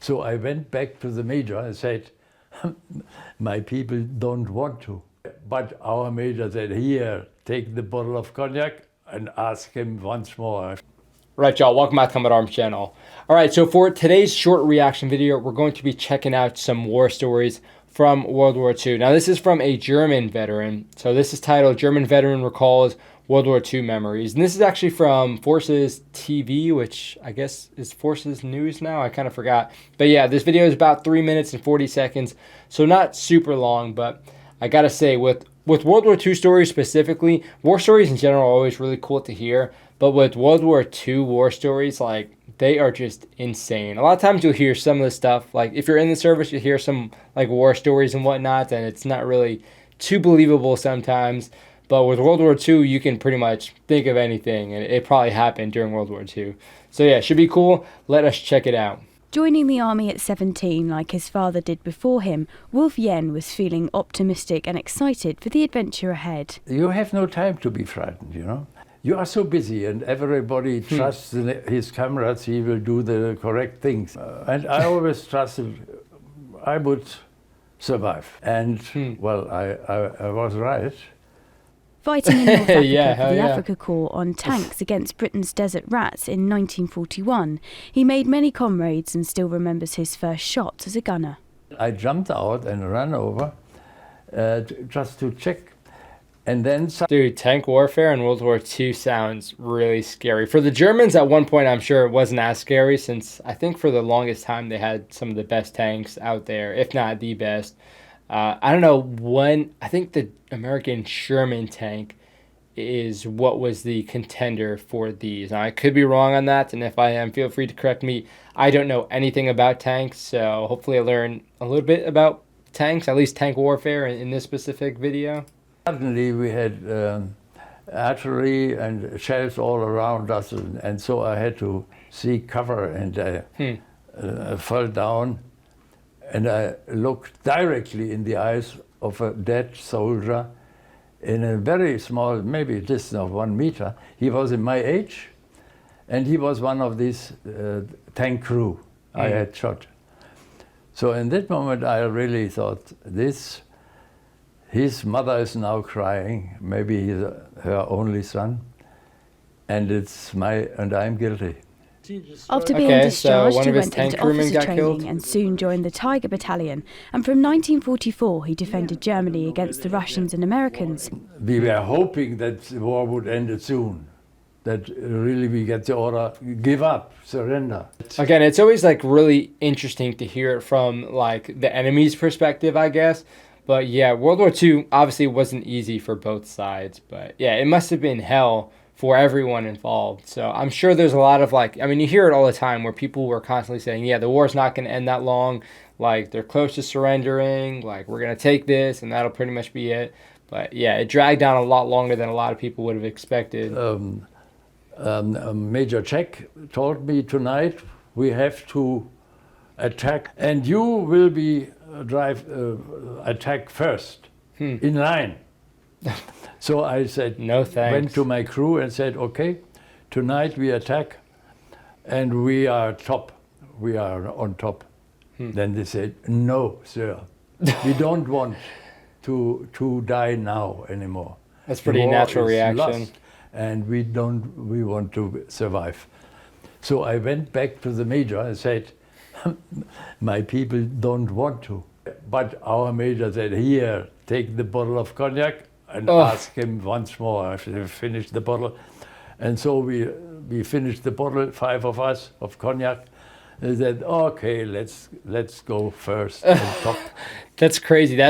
So I went back to the major and said, my people don't want to. But our major said, here, take the bottle of cognac and ask him once more. Right, y'all, welcome back to Helmet Arms channel. All right, so for today's short reaction video, we're going to be checking out some war stories from World War II. Now, this is from a German veteran. So this is titled German Veteran Recalls World War II Memories. And this is actually from Forces TV, which I guess is Forces News now. I kind of forgot. But yeah, this video is about 3 minutes and 40 seconds. So not super long, but I got to say, with World War II stories specifically, war stories in general are always really cool to hear. But with World War II war stories, like, they are just insane. A lot of times you'll hear some of the stuff, like if you're in the service, you hear some like war stories and whatnot, and it's not really too believable sometimes. But with World War II, you can pretty much think of anything, and it probably happened during World War II. So yeah, it should be cool. Let us check it out. Joining the army at 17, like his father did before him, Wolf Yen was feeling optimistic and excited for the adventure ahead. You have no time to be frightened, you know. You are so busy, and everybody trusts his comrades. He will do the correct things. And I always trusted I would survive. And, well, I was right. Fighting in North Africa for the Africa Corps on tanks against Britain's desert rats in 1941, he made many comrades and still remembers his first shots as a gunner. I jumped out and ran over just to check. And then dude, tank warfare in World War II sounds really scary. For the Germans, at one point, I'm sure it wasn't as scary, since I think for the longest time they had some of the best tanks out there, if not the best. I don't know when. I think the American Sherman tank is what was the contender for these. Now, I could be wrong on that, and if I am, feel free to correct me. I don't know anything about tanks, so hopefully I learn a little bit about tanks, at least tank warfare in this specific video. Suddenly we had artillery and shells all around us, and so I had to seek cover, and I fell down, and I looked directly in the eyes of a dead soldier in a very small, maybe a distance of 1 meter. He was in my age, and he was one of these tank crew I had shot. So in that moment I really thought, his mother is now crying, maybe he's her only son, and I'm guilty. After being discharged, he went into officer training and soon joined the Tiger Battalion. And from 1944, he defended Germany against the Russians and Americans. We were hoping that the war would end soon, that really we get the order, give up, surrender. Again, it's always like really interesting to hear it from like the enemy's perspective, I guess. But yeah, World War II obviously wasn't easy for both sides. But yeah, it must have been hell for everyone involved. So I'm sure there's a lot of like, I mean, you hear it all the time where people were constantly saying, yeah, the war's not going to end that long. Like, they're close to surrendering. Like, we're going to take this and that'll pretty much be it. But yeah, it dragged down a lot longer than a lot of people would have expected. Major Czech told me tonight, we have to attack, and you will be attack first in line. So I said, no thanks. Went to my crew and said, okay, tonight we attack, and we are top. We are on top. Then they said, no, sir, we don't want to die now anymore. That's pretty natural reaction. Lost, and we want to survive. So I went back to the major and said, my people don't want to. But our major said, here, take the bottle of cognac and ask him once more after they finished the bottle. And so we finished the bottle, 5 of us, of cognac. They said, okay, let's go first and talk. That's crazy.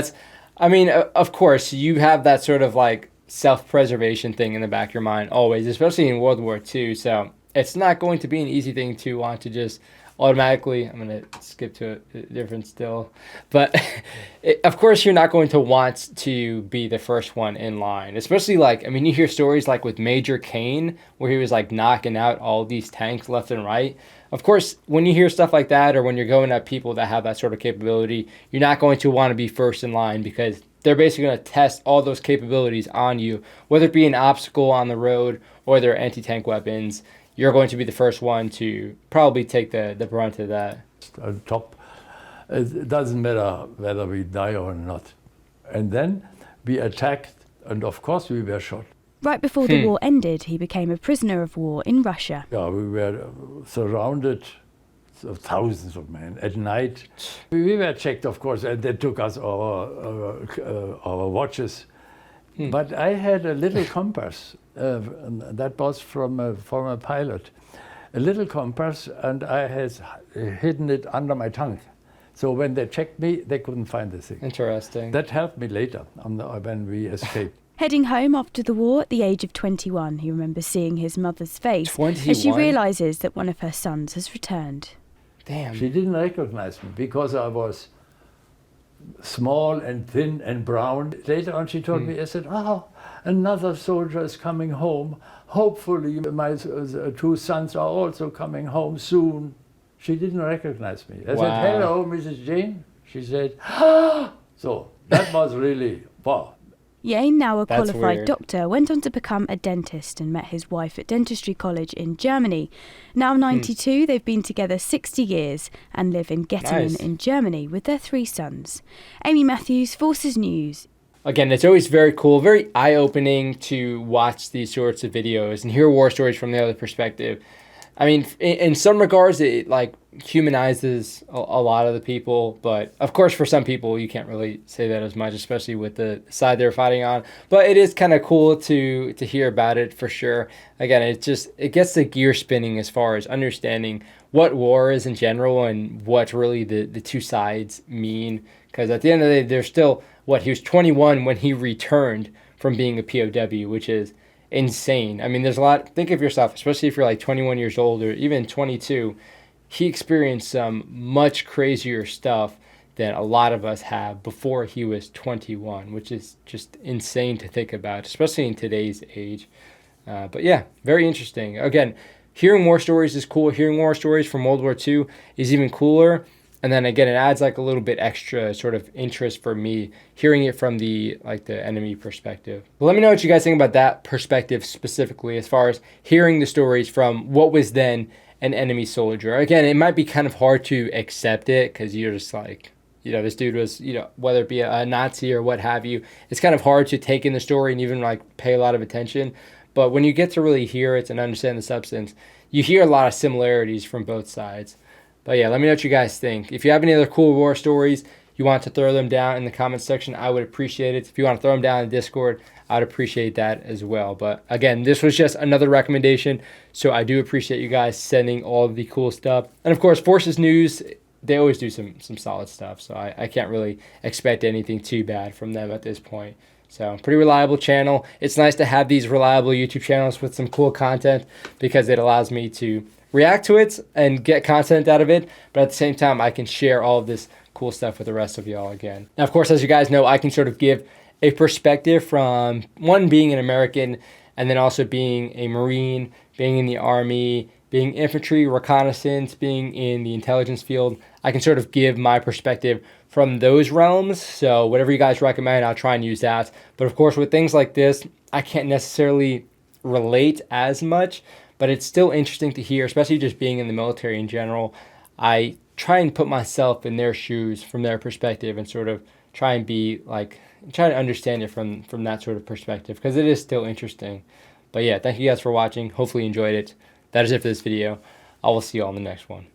I mean, of course, you have that sort of like self-preservation thing in the back of your mind always, especially in World War II. So it's not going to be an easy thing to want to just automatically, I'm going to skip to a different still, but of course you're not going to want to be the first one in line, especially like, I mean, you hear stories like with Major Kane, where he was like knocking out all these tanks left and right. Of course, when you hear stuff like that, or when you're going at people that have that sort of capability, you're not going to want to be first in line, because they're basically going to test all those capabilities on you, whether it be an obstacle on the road or their anti-tank weapons. You're going to be the first one to probably take the brunt of that. on top. It doesn't matter whether we die or not. And then we attacked, and of course we were shot. Right before the war ended, he became a prisoner of war in Russia. Yeah, we were surrounded, so thousands of men at night. We were checked, of course, and they took us our watches. But I had a little compass that was from a former pilot, a little compass, and I had hidden it under my tongue. So when they checked me, they couldn't find the thing. Interesting. That helped me later when we escaped. Heading home after the war at the age of 21, he remembers seeing his mother's face 21? as she realises that one of her sons has returned. Damn. She didn't recognize me because I was small and thin and brown. Later on she told me, I said, oh, another soldier is coming home. Hopefully my two sons are also coming home soon. She didn't recognize me. I said, hello, Mrs. Jane. She said, ah! So that was really, wow. Yane, now a That's qualified weird. doctor, went on to become a dentist and met his wife at dentistry college in Germany. Now 92, they've been together 60 years and live in Göttingen in Germany with their 3 sons. Amy Matthews, Forces News. Again, it's always very cool, very eye-opening to watch these sorts of videos and hear war stories from the other perspective. I mean, in some regards, it like humanizes a lot of the people, but of course, for some people, you can't really say that as much, especially with the side they're fighting on. But it is kind of cool to hear about it for sure. Again, it gets the gear spinning as far as understanding what war is in general and what really the two sides mean. Because at the end of the day, there's still he was 21 when he returned from being a POW, which is insane. I mean, there's a lot. Think of yourself, especially if you're like 21 years old or even 22. He experienced some much crazier stuff than a lot of us have before he was 21, which is just insane to think about, especially in today's age. But yeah, very interesting. Again, hearing war stories is cool. Hearing war stories from World War II is even cooler. And then again, it adds like a little bit extra sort of interest for me, hearing it from the enemy perspective. But let me know what you guys think about that perspective specifically, as far as hearing the stories from what was then an enemy soldier. Again, it might be kind of hard to accept it because you're just like, this dude was, whether it be a Nazi or what have you, it's kind of hard to take in the story and even like pay a lot of attention. But when you get to really hear it and understand the substance, you hear a lot of similarities from both sides. But yeah, let me know what you guys think. If you have any other cool war stories, you want to throw them down in the comments section, I would appreciate it. If you want to throw them down in Discord, I'd appreciate that as well. But again, this was just another recommendation, so I do appreciate you guys sending all of the cool stuff. And of course, Forces News, they always do some solid stuff, so I can't really expect anything too bad from them at this point. So pretty reliable channel. It's nice to have these reliable YouTube channels with some cool content because it allows me to react to it and get content out of it, but at the same time I can share all of this cool stuff with the rest of y'all again. Now, of course, as you guys know, I can sort of give a perspective from one, being an American, and then also being a Marine, being in the Army, being infantry, reconnaissance, being in the intelligence field. I can sort of give my perspective from those realms, so whatever you guys recommend, I'll try and use that. But of course, with things like this, I can't necessarily relate as much, but it's still interesting to hear, especially just being in the military in general. I try and put myself in their shoes from their perspective and sort of try to understand it from that sort of perspective, because it is still interesting. But yeah, thank you guys for watching. Hopefully you enjoyed it. That is it for this video. I will see you all in the next one.